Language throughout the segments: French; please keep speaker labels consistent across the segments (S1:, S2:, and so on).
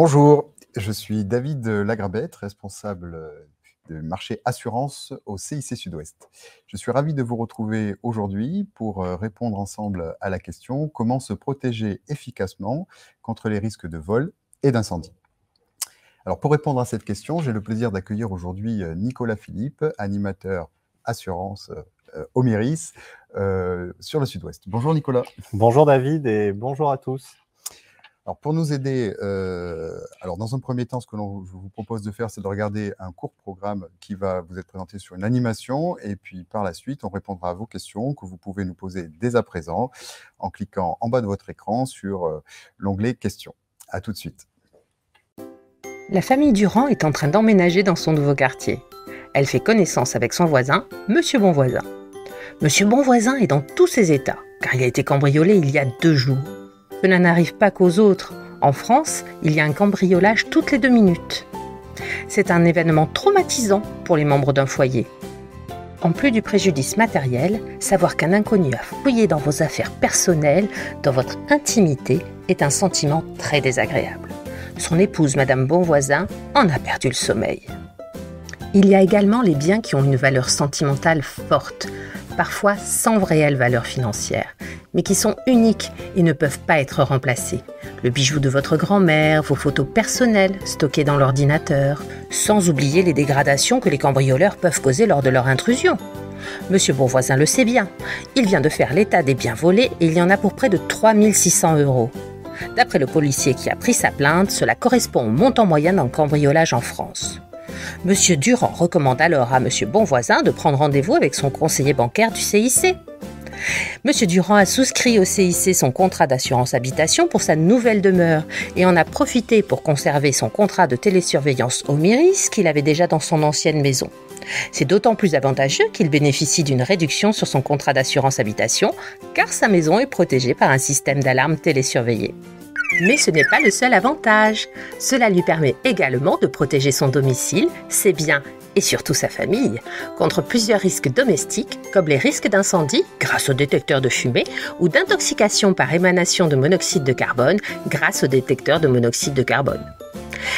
S1: Bonjour, je suis David Lagrabette, responsable du marché assurance au CIC Sud-Ouest. Je suis ravi de vous retrouver aujourd'hui pour répondre ensemble à la question: comment se protéger efficacement contre les risques de vol et d'incendie? Alors pour répondre à cette question, j'ai le plaisir d'accueillir aujourd'hui Nicolas Philippe, animateur assurance au Méris sur le Sud-Ouest. Bonjour Nicolas.
S2: Bonjour David et bonjour à tous.
S1: Alors pour nous aider, dans un premier temps, ce que je vous propose de faire, c'est de regarder un court programme qui va vous être présenté sur une animation, et puis par la suite, on répondra à vos questions que vous pouvez nous poser dès à présent en cliquant en bas de votre écran sur l'onglet questions. À tout de suite.
S3: La famille Durand est en train d'emménager dans son nouveau quartier. Elle fait connaissance avec son voisin, Monsieur Bonvoisin. Monsieur Bonvoisin est dans tous ses états, car il a été cambriolé il y a 2 jours. Cela n'arrive pas qu'aux autres. En France, il y a un cambriolage toutes les 2 minutes. C'est un événement traumatisant pour les membres d'un foyer. En plus du préjudice matériel, savoir qu'un inconnu a fouillé dans vos affaires personnelles, dans votre intimité, est un sentiment très désagréable. Son épouse, Madame Bonvoisin, en a perdu le sommeil. Il y a également les biens qui ont une valeur sentimentale forte, parfois sans réelle valeur financière, mais qui sont uniques et ne peuvent pas être remplacés. Le bijou de votre grand-mère, vos photos personnelles stockées dans l'ordinateur, sans oublier les dégradations que les cambrioleurs peuvent causer lors de leur intrusion. Monsieur Bonvoisin le sait bien, il vient de faire l'état des biens volés et il y en a pour près de 3 600 €. D'après le policier qui a pris sa plainte, cela correspond au montant moyen d'un cambriolage en France. Monsieur Durand recommande alors à Monsieur Bonvoisin de prendre rendez-vous avec son conseiller bancaire du CIC. Monsieur Durand a souscrit au CIC son contrat d'assurance habitation pour sa nouvelle demeure et en a profité pour conserver son contrat de télésurveillance au Méris qu'il avait déjà dans son ancienne maison. C'est d'autant plus avantageux qu'il bénéficie d'une réduction sur son contrat d'assurance habitation car sa maison est protégée par un système d'alarme télésurveillé. Mais ce n'est pas le seul avantage. Cela lui permet également de protéger son domicile, ses biens et surtout sa famille contre plusieurs risques domestiques comme les risques d'incendie grâce au détecteur de fumée ou d'intoxication par émanation de monoxyde de carbone grâce au détecteur de monoxyde de carbone.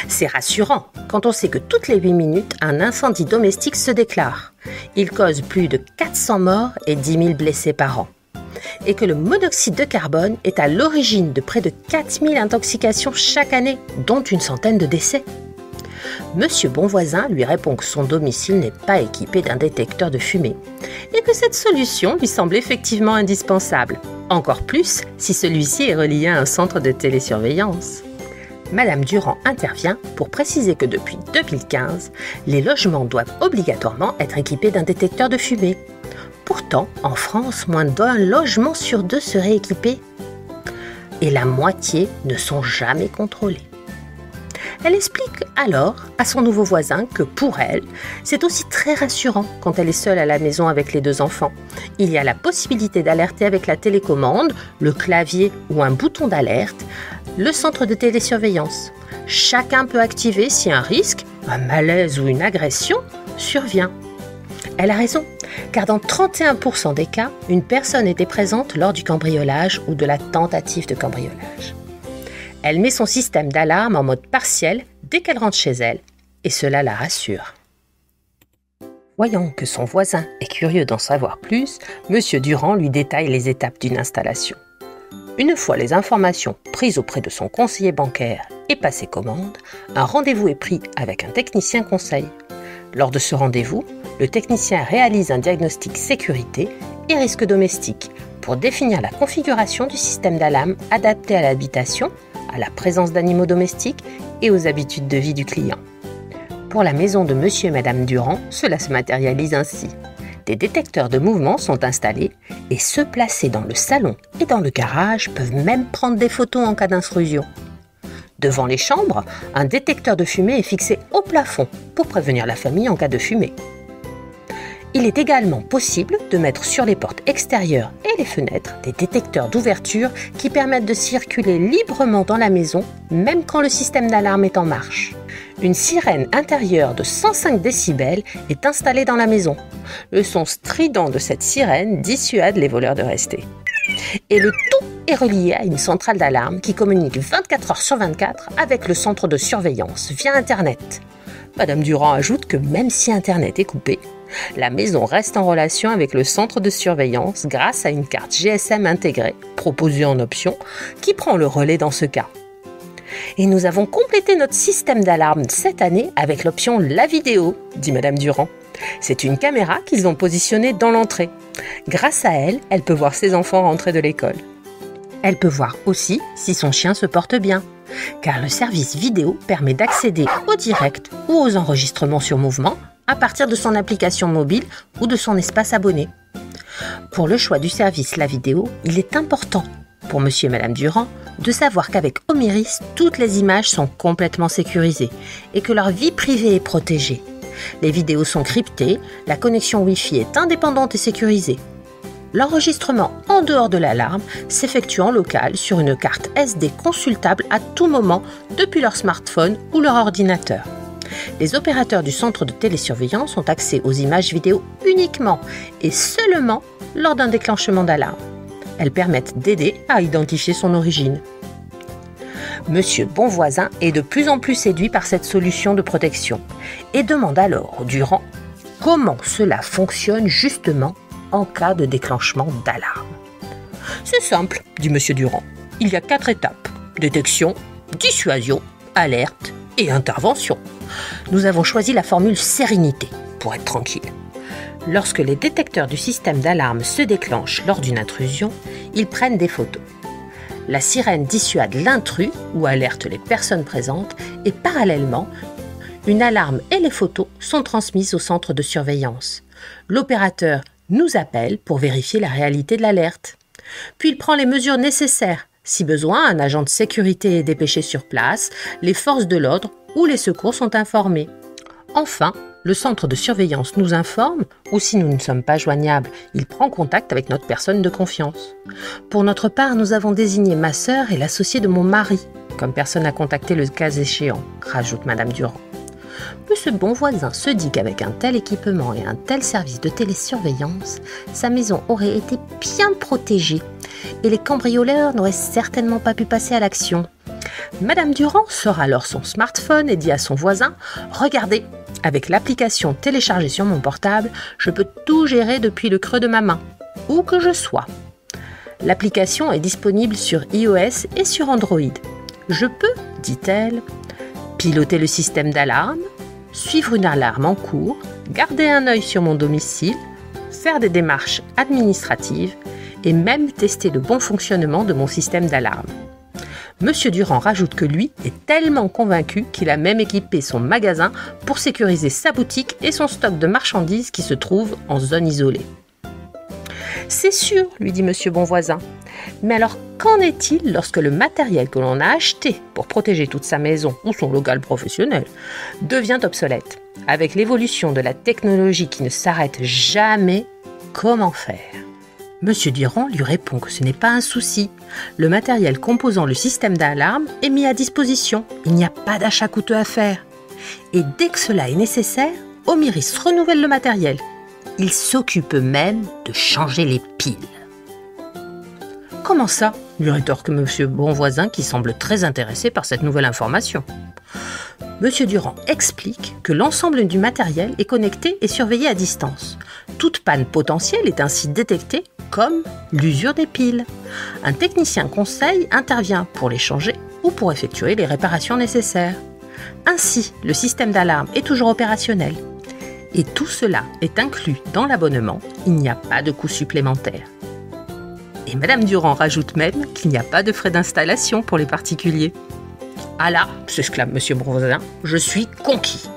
S3: C'est rassurant quand on sait que toutes les 8 minutes, un incendie domestique se déclare. Il cause plus de 400 morts et 10 000 blessés par an. Et que le monoxyde de carbone est à l'origine de près de 4000 intoxications chaque année, dont une centaine de décès. Monsieur Bonvoisin lui répond que son domicile n'est pas équipé d'un détecteur de fumée et que cette solution lui semble effectivement indispensable, encore plus si celui-ci est relié à un centre de télésurveillance. Madame Durand intervient pour préciser que depuis 2015, les logements doivent obligatoirement être équipés d'un détecteur de fumée. Pourtant, en France, moins d'1 logement sur 2 serait équipé. Et la moitié ne sont jamais contrôlés. Elle explique alors à son nouveau voisin que pour elle, c'est aussi très rassurant quand elle est seule à la maison avec les 2 enfants. Il y a la possibilité d'alerter avec la télécommande, le clavier ou un bouton d'alerte, le centre de télésurveillance. Chacun peut activer si un risque, un malaise ou une agression survient. Elle a raison, car dans 31% des cas, une personne était présente lors du cambriolage ou de la tentative de cambriolage. Elle met son système d'alarme en mode partiel dès qu'elle rentre chez elle, et cela la rassure. Voyant que son voisin est curieux d'en savoir plus, Monsieur Durand lui détaille les étapes d'une installation. Une fois les informations prises auprès de son conseiller bancaire et passées commande, un rendez-vous est pris avec un technicien conseil. Lors de ce rendez-vous, le technicien réalise un diagnostic sécurité et risque domestique pour définir la configuration du système d'alarme adapté à l'habitation, à la présence d'animaux domestiques et aux habitudes de vie du client. Pour la maison de Monsieur et Madame Durand, cela se matérialise ainsi. Des détecteurs de mouvement sont installés et ceux placés dans le salon et dans le garage peuvent même prendre des photos en cas d'intrusion. Devant les chambres, un détecteur de fumée est fixé au plafond pour prévenir la famille en cas de fumée. Il est également possible de mettre sur les portes extérieures et les fenêtres des détecteurs d'ouverture qui permettent de circuler librement dans la maison, même quand le système d'alarme est en marche. Une sirène intérieure de 105 décibels est installée dans la maison. Le son strident de cette sirène dissuade les voleurs de rester. Et le tout est relié à une centrale d'alarme qui communique 24 heures sur 24 avec le centre de surveillance via Internet. Madame Durand ajoute que même si Internet est coupé, la maison reste en relation avec le centre de surveillance grâce à une carte GSM intégrée, proposée en option, qui prend le relais dans ce cas. Et nous avons complété notre système d'alarme cette année avec l'option La Vidéo, dit Madame Durand. C'est une caméra qu'ils ont positionnée dans l'entrée. Grâce à elle, elle peut voir ses enfants rentrer de l'école. Elle peut voir aussi si son chien se porte bien, car le service vidéo permet d'accéder au direct ou aux enregistrements sur mouvement à partir de son application mobile ou de son espace abonné. Pour le choix du service La Vidéo, il est important pour Monsieur et Madame Durand de savoir qu'avec Omiris, toutes les images sont complètement sécurisées et que leur vie privée est protégée. Les vidéos sont cryptées, la connexion Wi-Fi est indépendante et sécurisée. L'enregistrement en dehors de l'alarme s'effectue en local sur une carte SD consultable à tout moment depuis leur smartphone ou leur ordinateur. Les opérateurs du centre de télésurveillance ont accès aux images vidéo uniquement et seulement lors d'un déclenchement d'alarme. Elles permettent d'aider à identifier son origine. Monsieur Bonvoisin est de plus en plus séduit par cette solution de protection et demande alors au Durand comment cela fonctionne justement en cas de déclenchement d'alarme. C'est simple, dit Monsieur Durand. Il y a 4 étapes. Détection, dissuasion, alerte et intervention. Nous avons choisi la formule sérénité pour être tranquille. Lorsque les détecteurs du système d'alarme se déclenchent lors d'une intrusion, ils prennent des photos. La sirène dissuade l'intrus ou alerte les personnes présentes et parallèlement, une alarme et les photos sont transmises au centre de surveillance. L'opérateur nous appelle pour vérifier la réalité de l'alerte. Puis il prend les mesures nécessaires. Si besoin, un agent de sécurité est dépêché sur place, les forces de l'ordre ou les secours sont informés. Enfin, le centre de surveillance nous informe, ou si nous ne sommes pas joignables, il prend contact avec notre personne de confiance. Pour notre part, nous avons désigné ma sœur et l'associé de mon mari comme personne à contacter le cas échéant, rajoute Madame Durand. Monsieur Bonvoisin se dit qu'avec un tel équipement et un tel service de télésurveillance, sa maison aurait été bien protégée et les cambrioleurs n'auraient certainement pas pu passer à l'action. Madame Durand sort alors son smartphone et dit à son voisin « Regardez, avec l'application téléchargée sur mon portable, je peux tout gérer depuis le creux de ma main, où que je sois. » L'application est disponible sur iOS et sur Android. Je peux, dit-elle, piloter le système d'alarme, suivre une alarme en cours, garder un œil sur mon domicile, faire des démarches administratives et même tester le bon fonctionnement de mon système d'alarme. Monsieur Durand rajoute que lui est tellement convaincu qu'il a même équipé son magasin pour sécuriser sa boutique et son stock de marchandises qui se trouvent en zone isolée. C'est sûr, lui dit Monsieur Bonvoisin. Mais alors, qu'en est-il lorsque le matériel que l'on a acheté pour protéger toute sa maison ou son local professionnel devient obsolète? Avec l'évolution de la technologie qui ne s'arrête jamais, comment faire? Monsieur Durand lui répond que ce n'est pas un souci. Le matériel composant le système d'alarme est mis à disposition. Il n'y a pas d'achat coûteux à faire. Et dès que cela est nécessaire, Omiris renouvelle le matériel. Il s'occupe même de changer les piles. Comment ça? Lui rétorque Monsieur Bonvoisin qui semble très intéressé par cette nouvelle information. Monsieur Durand explique que l'ensemble du matériel est connecté et surveillé à distance. Toute panne potentielle est ainsi détectée comme l'usure des piles. Un technicien conseil intervient pour les changer ou pour effectuer les réparations nécessaires. Ainsi, le système d'alarme est toujours opérationnel. Et tout cela est inclus dans l'abonnement, il n'y a pas de coût supplémentaire. Et Madame Durand rajoute même qu'il n'y a pas de frais d'installation pour les particuliers. « Ah là !» s'exclame Monsieur Bonvoisin, « je suis conquis.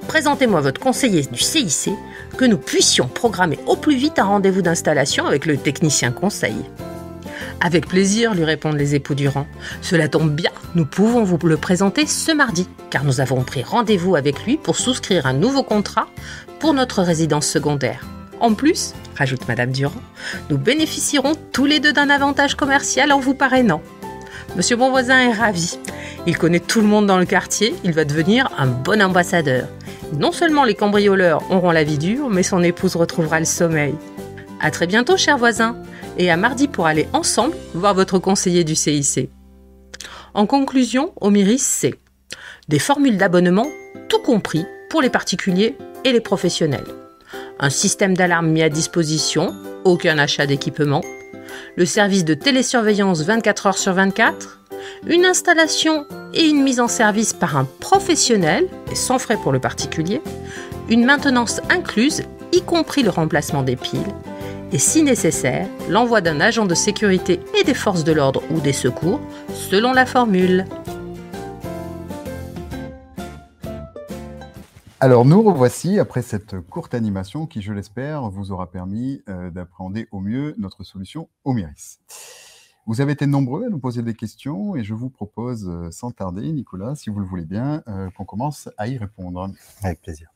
S3: Présentez-moi votre conseiller du CIC, que nous puissions programmer au plus vite un rendez-vous d'installation avec le technicien conseil. » Avec plaisir, lui répondent les époux Durand. Cela tombe bien, nous pouvons vous le présenter ce mardi, car nous avons pris rendez-vous avec lui pour souscrire un nouveau contrat pour notre résidence secondaire. En plus, rajoute Madame Durand, nous bénéficierons tous les deux d'un avantage commercial en vous parrainant. Monsieur Bonvoisin est ravi. Il connaît tout le monde dans le quartier, il va devenir un bon ambassadeur. Non seulement les cambrioleurs auront la vie dure, mais son épouse retrouvera le sommeil. À très bientôt, chers voisins, et à mardi pour aller ensemble voir votre conseiller du CIC. En conclusion, Omiris, c'est des formules d'abonnement, tout compris, pour les particuliers et les professionnels. Un système d'alarme mis à disposition, aucun achat d'équipement. Le service de télésurveillance 24 heures sur 24. Une installation et une mise en service par un professionnel, et sans frais pour le particulier. Une maintenance incluse, y compris le remplacement des piles. Et si nécessaire, l'envoi d'un agent de sécurité et des forces de l'ordre ou des secours, selon la formule.
S1: Alors, nous revoici après cette courte animation qui, je l'espère, vous aura permis d'appréhender au mieux notre solution Omiris. Vous avez été nombreux à nous poser des questions et je vous propose, sans tarder, Nicolas, si vous le voulez bien, qu'on commence à y répondre.
S2: Avec plaisir.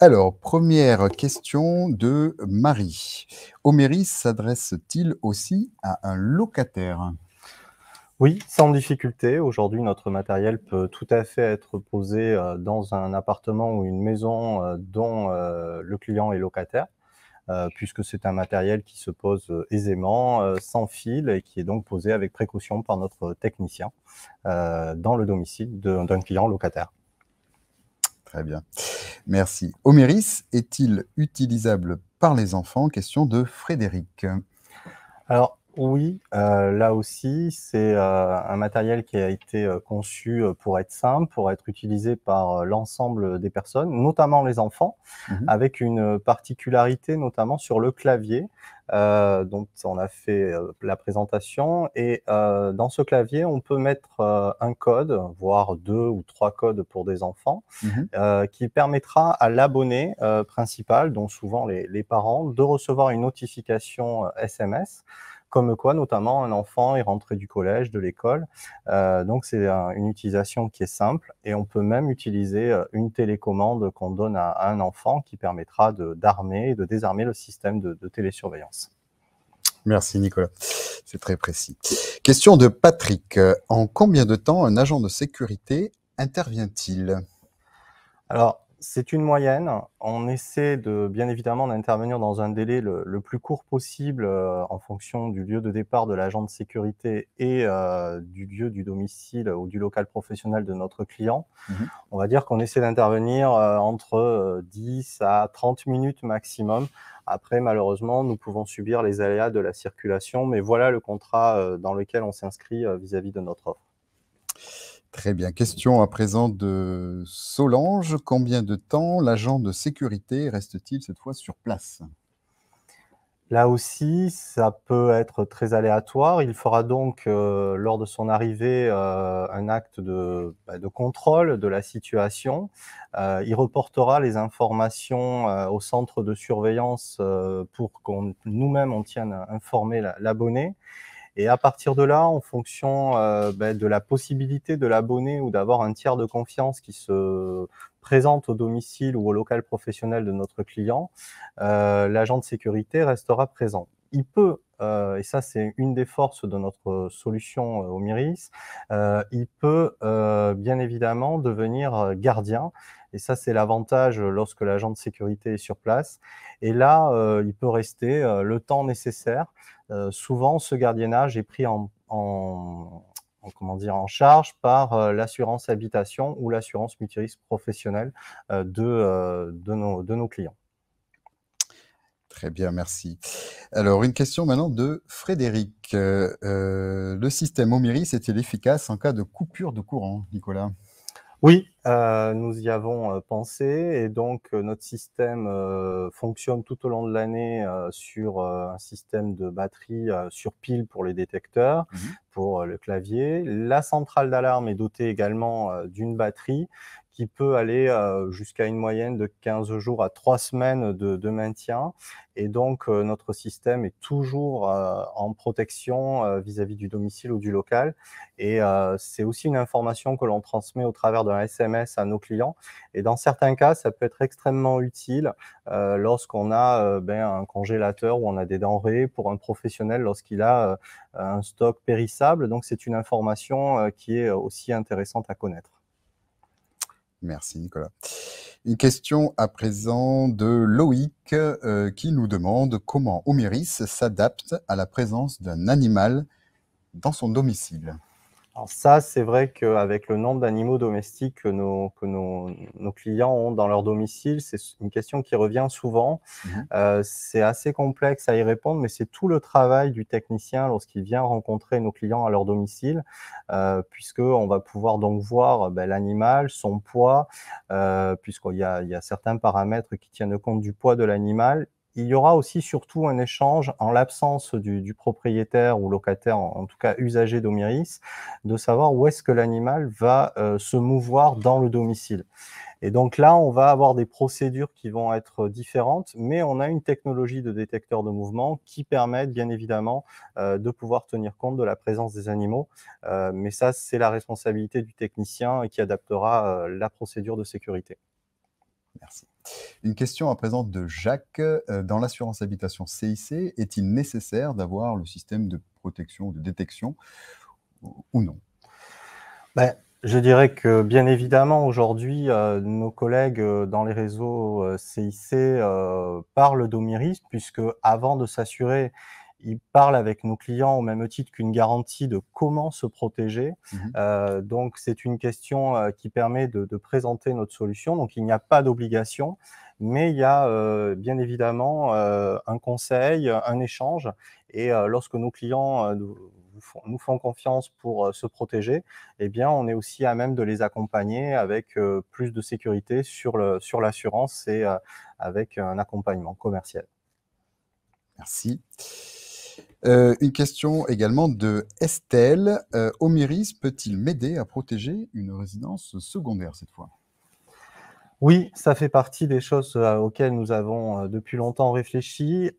S1: Alors, première question de Marie. Omiris s'adresse-t-il aussi à un locataire ?
S2: Oui, sans difficulté. Aujourd'hui, notre matériel peut tout à fait être posé dans un appartement ou une maison dont le client est locataire, puisque c'est un matériel qui se pose aisément, sans fil, et qui est donc posé avec précaution par notre technicien dans le domicile d'un client locataire.
S1: Très bien. Merci. Omiris est-il utilisable par les enfants? Question de Frédéric.
S2: Alors oui, là aussi, c'est un matériel qui a été conçu pour être simple, pour être utilisé par l'ensemble des personnes, notamment les enfants, avec une particularité notamment sur le clavier. Donc on a fait la présentation et dans ce clavier, on peut mettre un code, voire 2 ou 3 codes pour des enfants, qui permettra à l'abonné principal, dont souvent les parents, de recevoir une notification SMS, comme quoi notamment un enfant est rentré du collège, de l'école. Donc c'est une utilisation qui est simple et on peut même utiliser une télécommande qu'on donne à un enfant qui permettra d'armer et de désarmer le système de télésurveillance.
S1: Merci Nicolas, c'est très précis. Question de Patrick. En combien de temps un agent de sécurité intervient-il?
S2: Alors, c'est une moyenne. On essaie bien évidemment d'intervenir dans un délai le plus court possible en fonction du lieu de départ de l'agent de sécurité et du lieu du domicile ou du local professionnel de notre client. On va dire qu'on essaie d'intervenir entre 10 à 30 minutes maximum. Après, malheureusement, nous pouvons subir les aléas de la circulation, mais voilà le contrat dans lequel on s'inscrit vis-à-vis de notre offre.
S1: Très bien. Question à présent de Solange. Combien de temps l'agent de sécurité reste-t-il cette fois sur place?
S2: Là aussi, ça peut être très aléatoire. Il fera donc, lors de son arrivée, un acte de contrôle de la situation. Il reportera les informations au centre de surveillance pour nous-mêmes, on tienne à informer l'abonné. Et à partir de là, en fonction de la possibilité de l'abonné ou d'avoir un tiers de confiance qui se présente au domicile ou au local professionnel de notre client, l'agent de sécurité restera présent. Il peut, et ça c'est une des forces de notre solution Omiris, il peut bien évidemment devenir gardien. Et ça, c'est l'avantage lorsque l'agent de sécurité est sur place. Et là, il peut rester le temps nécessaire. Souvent, ce gardiennage est pris en charge par l'assurance habitation ou l'assurance mutualiste professionnelle de nos clients.
S1: Très bien, merci. Alors, une question maintenant de Frédéric. Le système Omiris est-il efficace en cas de coupure de courant, Nicolas?
S2: Oui, nous y avons pensé et donc notre système fonctionne tout au long de l'année sur un système de batterie sur pile pour les détecteurs, pour le clavier. La centrale d'alarme est dotée également d'une batterie qui peut aller jusqu'à une moyenne de 15 jours à 3 semaines de maintien. Et donc, notre système est toujours en protection vis-à-vis du domicile ou du local. Et c'est aussi une information que l'on transmet au travers d'un SMS à nos clients. Et dans certains cas, ça peut être extrêmement utile lorsqu'on a un congélateur ou on a des denrées pour un professionnel lorsqu'il a un stock périssable. Donc, c'est une information qui est aussi intéressante à connaître.
S1: Merci Nicolas. Une question à présent de Loïc qui nous demande comment Omiris s'adapte à la présence d'un animal dans son domicile.
S2: Alors ça, c'est vrai qu'avec le nombre d'animaux domestiques que nos clients ont dans leur domicile, c'est une question qui revient souvent. C'est assez complexe à y répondre, mais c'est tout le travail du technicien lorsqu'il vient rencontrer nos clients à leur domicile, puisqu'on va pouvoir donc voir l'animal, son poids, puisqu'il y a certains paramètres qui tiennent compte du poids de l'animal. Il y aura aussi surtout un échange en l'absence du propriétaire ou locataire, en tout cas usager d'Omiris, de savoir où est-ce que l'animal va se mouvoir dans le domicile. Et donc là, on va avoir des procédures qui vont être différentes, mais on a une technologie de détecteur de mouvement qui permet bien évidemment de pouvoir tenir compte de la présence des animaux. Mais ça, c'est la responsabilité du technicien qui adaptera la procédure de sécurité.
S1: Merci. Une question à présent de Jacques. Dans l'assurance habitation CIC, est-il nécessaire d'avoir le système de protection ou de détection ou non?
S2: Je dirais que bien évidemment aujourd'hui, nos collègues dans les réseaux CIC parlent d'Omiris, puisque avant de s'assurer, ils parlent avec nos clients au même titre qu'une garantie de comment se protéger. Donc c'est une question qui permet de présenter notre solution. Donc il n'y a pas d'obligation, mais il y a bien évidemment un conseil, un échange. Et lorsque nos clients nous font confiance pour se protéger, eh bien, on est aussi à même de les accompagner avec plus de sécurité sur l'assurance et avec un accompagnement commercial.
S1: Merci. Une question également de Estelle. Omiris peut-il m'aider à protéger une résidence secondaire cette fois?
S2: Oui, ça fait partie des choses auxquelles nous avons depuis longtemps réfléchi,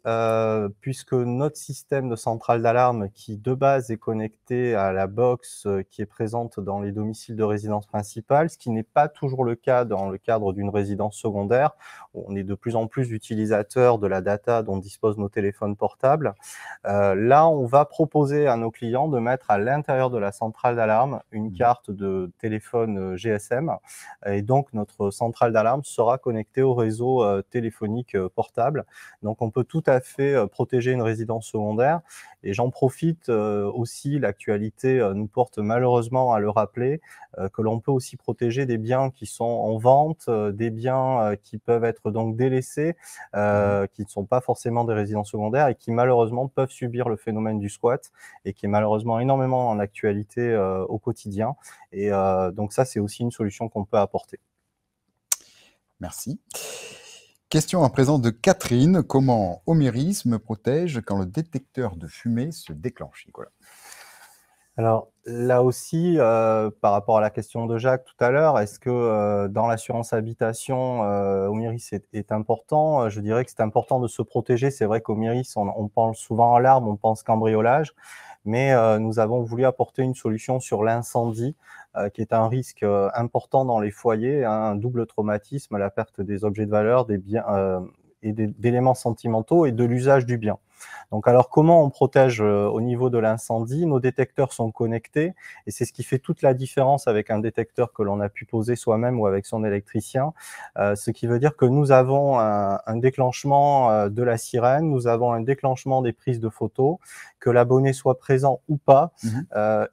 S2: puisque notre système de centrale d'alarme qui de base est connecté à la box qui est présente dans les domiciles de résidence principale, ce qui n'est pas toujours le cas dans le cadre d'une résidence secondaire. On est de plus en plus utilisateurs de la data dont disposent nos téléphones portables. Là, on va proposer à nos clients de mettre à l'intérieur de la centrale d'alarme une carte de téléphone GSM, et donc notre centrale d'alarme sera connectée au réseau téléphonique portable. Donc on peut tout à fait protéger une résidence secondaire. Et j'en profite aussi, l'actualité nous porte malheureusement à le rappeler, que l'on peut aussi protéger des biens qui sont en vente, des biens qui peuvent être donc délaissés, qui ne sont pas forcément des résidences secondaires et qui malheureusement peuvent subir le phénomène du squat et qui est malheureusement énormément en actualité au quotidien. Et donc ça, c'est aussi une solution qu'on peut apporter.
S1: Merci. Question à présent de Catherine. Comment Omiris me protège quand le détecteur de fumée se déclenche, Nicolas?
S2: Alors là aussi, par rapport à la question de Jacques tout à l'heure, est-ce que dans l'assurance habitation, Omiris est important? Je dirais que c'est important de se protéger. C'est vrai qu'Omiris, on pense souvent à l'arme, on pense cambriolage, mais nous avons voulu apporter une solution sur l'incendie, qui est un risque important dans les foyers, un double traumatisme, la perte des objets de valeur, des biens et d'éléments sentimentaux et de l'usage du bien. Donc alors comment on protège au niveau de l'incendie? Nos détecteurs sont connectés et c'est ce qui fait toute la différence avec un détecteur que l'on a pu poser soi-même ou avec son électricien. Ce qui veut dire que nous avons un déclenchement de la sirène, nous avons un déclenchement des prises de photos, que l'abonné soit présent ou pas,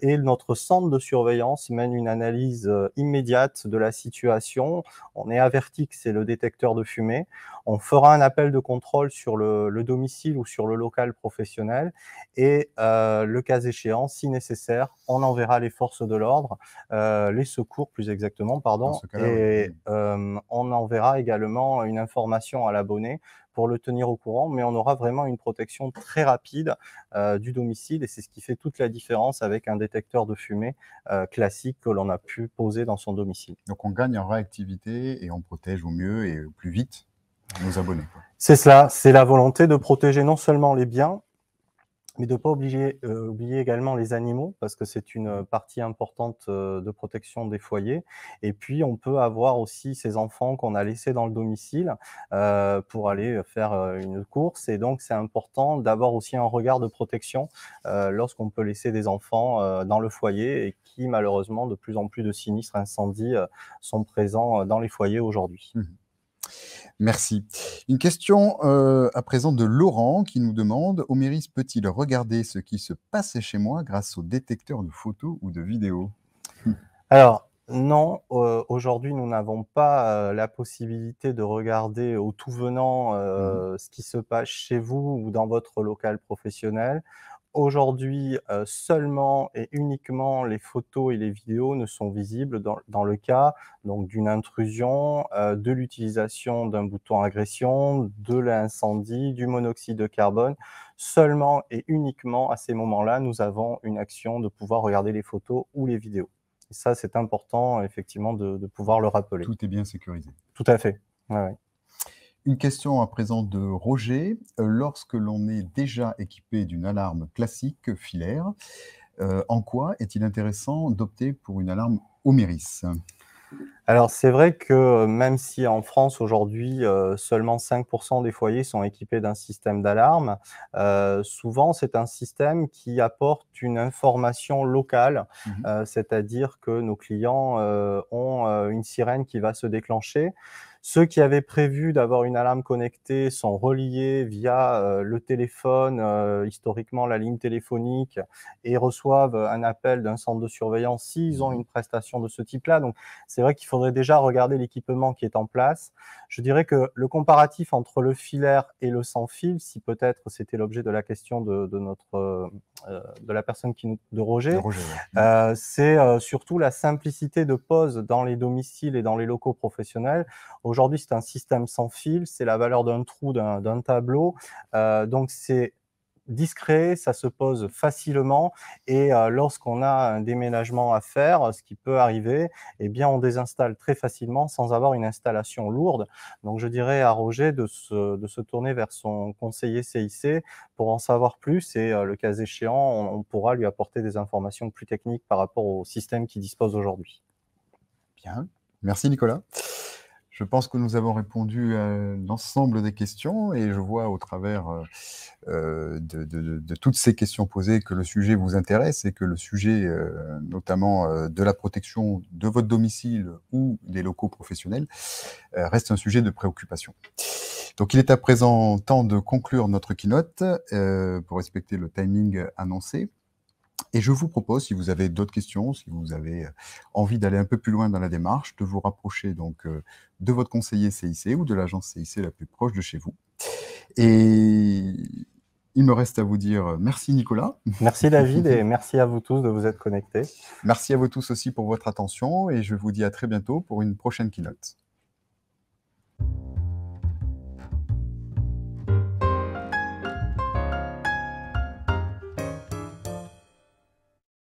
S2: et notre centre de surveillance mène une analyse immédiate de la situation. On est averti que c'est le détecteur de fumée. On fera un appel de contrôle sur le domicile ou sur le local professionnel et le cas échéant, si nécessaire, on enverra les forces de l'ordre, les secours plus exactement, pardon, et on enverra également une information à l'abonné pour le tenir au courant, mais on aura vraiment une protection très rapide du domicile et c'est ce qui fait toute la différence avec un détecteur de fumée classique que l'on a pu poser dans son domicile.
S1: Donc on gagne en réactivité et on protège au mieux et au plus vite nos abonnés.
S2: C'est cela, c'est la volonté de protéger non seulement les biens, mais de ne pas oublier également les animaux, parce que c'est une partie importante de protection des foyers. Et puis, on peut avoir aussi ces enfants qu'on a laissés dans le domicile pour aller faire une course. Et donc, c'est important d'avoir aussi un regard de protection lorsqu'on peut laisser des enfants dans le foyer et qui, malheureusement, de plus en plus de sinistres incendies sont présents dans les foyers aujourd'hui.
S1: Merci. Une question à présent de Laurent qui nous demande: Oméris peut-il regarder ce qui se passe chez moi grâce au détecteur de photos ou de vidéos?
S2: Alors non, aujourd'hui, nous n'avons pas, la possibilité de regarder au tout venant, ce qui se passe chez vous ou dans votre local professionnel. Aujourd'hui, seulement et uniquement les photos et les vidéos ne sont visibles dans le cas donc d'une intrusion, de l'utilisation d'un bouton agression, de l'incendie, du monoxyde de carbone. Seulement et uniquement à ces moments-là, nous avons une action de pouvoir regarder les photos ou les vidéos. Et ça, c'est important effectivement de pouvoir le rappeler.
S1: Tout est bien sécurisé.
S2: Tout à fait, ouais, ouais.
S1: Une question à présent de Roger: lorsque l'on est déjà équipé d'une alarme classique filaire, en quoi est-il intéressant d'opter pour une alarme Oméris?
S2: Alors c'est vrai que même si en France aujourd'hui, seulement 5 des foyers sont équipés d'un système d'alarme, souvent c'est un système qui apporte une information locale. C'est-à-dire que nos clients, ont, une sirène qui va se déclencher. Ceux qui avaient prévu d'avoir une alarme connectée sont reliés via, le téléphone, historiquement la ligne téléphonique, et reçoivent un appel d'un centre de surveillance s'ils ont une prestation de ce type-là. Donc c'est vrai qu'il faudrait déjà regarder l'équipement qui est en place. Je dirais que le comparatif entre le filaire et le sans fil, si peut-être c'était l'objet de la question de notre, de la personne de Roger,
S1: De Roger, ouais.
S2: c'est surtout la simplicité de pose dans les domiciles et dans les locaux professionnels. Aujourd'hui, c'est un système sans fil, c'est la valeur d'un trou d'un tableau, donc c'est discret, ça se pose facilement, et lorsqu'on a un déménagement à faire, ce qui peut arriver, eh bien on désinstalle très facilement sans avoir une installation lourde. Donc je dirais à Roger de se tourner vers son conseiller CIC pour en savoir plus, et le cas échéant, on pourra lui apporter des informations plus techniques par rapport au système qu'il dispose aujourd'hui.
S1: Bien, merci Nicolas. Je pense que nous avons répondu à l'ensemble des questions, et je vois au travers de toutes ces questions posées que le sujet vous intéresse, et que le sujet notamment de la protection de votre domicile ou des locaux professionnels reste un sujet de préoccupation. Donc il est à présent temps de conclure notre keynote pour respecter le timing annoncé. Et je vous propose, si vous avez d'autres questions, si vous avez envie d'aller un peu plus loin dans la démarche, de vous rapprocher donc de votre conseiller CIC ou de l'agence CIC la plus proche de chez vous. Et il me reste à vous dire merci Nicolas.
S2: Merci David, et merci à vous tous de vous être connectés.
S1: Merci à vous tous aussi pour votre attention, et je vous dis à très bientôt pour une prochaine keynote.